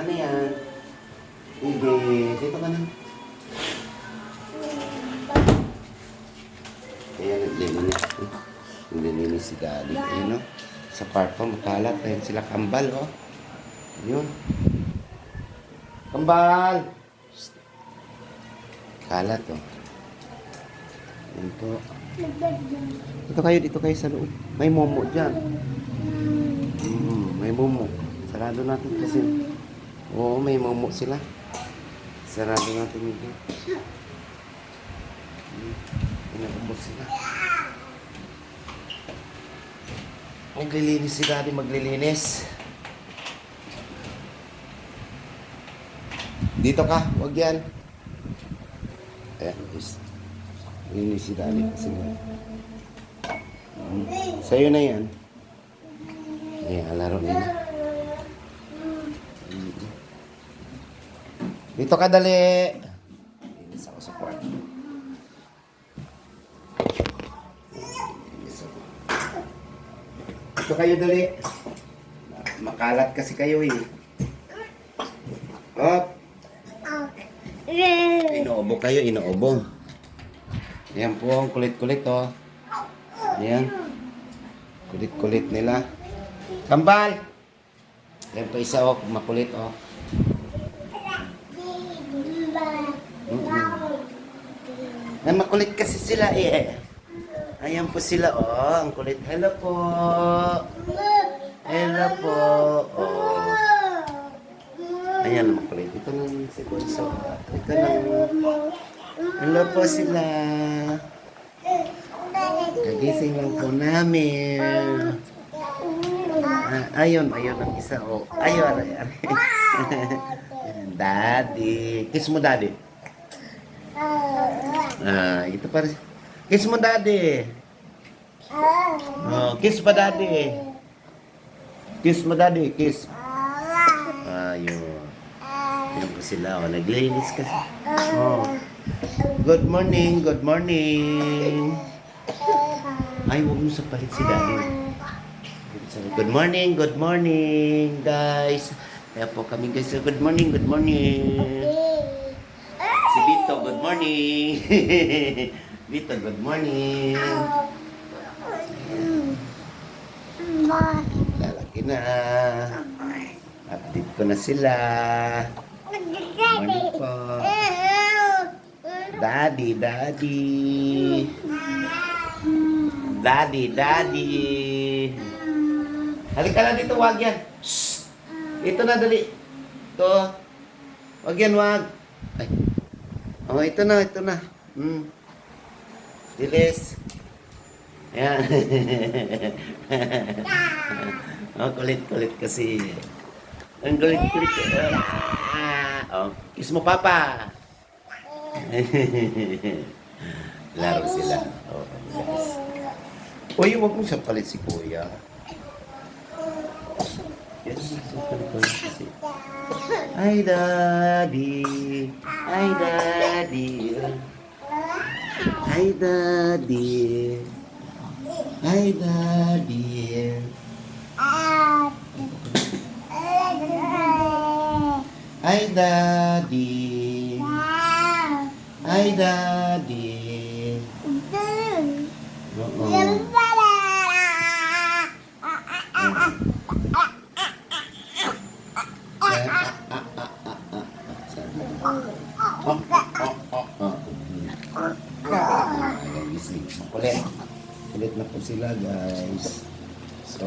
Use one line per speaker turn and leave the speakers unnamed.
Ano yan? Hindi. Dito ka na. Ayan, naglilinis. Naglilinis si Daddy. Ayan, no? Sa park po, makalat. Ayan sila kambal, oh. Ayun. Kambal! Shhh. Kalat, oh. Ayan po. Dito kayo sa loob. May momo dyan. May momo. Sarado natin kasi. Oo, may momo sila. Sarado natin ito. Inaubos sila. Maglilinis si Daddy, maglilinis. Dito ka, wag yan. Ayan, guys. Maglilinis si Daddy kasi nga. Sa'yo na yan. Ayan, laro nila. Dito ka, dali. Linis ako sa kwarto. Dito kayo, dali. Makalat kasi kayo eh. Hop. Inoobo kayo, inoobo. Ayan po, ang kulit-kulit oh. Ayan. Kulit-kulit nila. Kambal! Ayan po isa oh, makulit oh. Ay, makulit kasi sila eh. Ayan po sila oh, ang kulit. Hello po. Hello po. Oh. Ayan, makulit. Ito lang si Bonso. Ito lang. Hello po sila. Kagising lang po namin. Ayun ang isa oh. Ayun. Daddy. Kiss mo, Daddy. Ito pa rin. Kiss mo, Daddy. Oh, kiss pa, Daddy. Kiss mo, Daddy. Kiss. Ayun. Ayun po sila. Oh, naglinis kasi. Oh. Good morning. Good morning. Ay, huwag mo sa palit si Daddy. Good morning. Good morning, guys. Kaya po kami guys. Good morning. Good morning. Si Vito, good morning. Vito, good morning. Lalaki na. Update ko na sila. Morning po. Daddy, Daddy. Daddy, Daddy. Halika na dito, wag yan. Shhh. Ito na, dali. Ito. Wag yan, wag. Ay. Oh, ito na, ito na. Dilis. Ayan. Oh, kulit-kulit kasi. Ang kulit-kulit. Oh, kiss mo, Papa. Laro sila. Oh, guys. Uy, huwag mo siya palit si Kuya. Hi, Daddy. Hi, Daddy. Hi, Daddy. Hi, Daddy. Hi, Daddy. Hi, Daddy. Kulit na po sila, guys. So,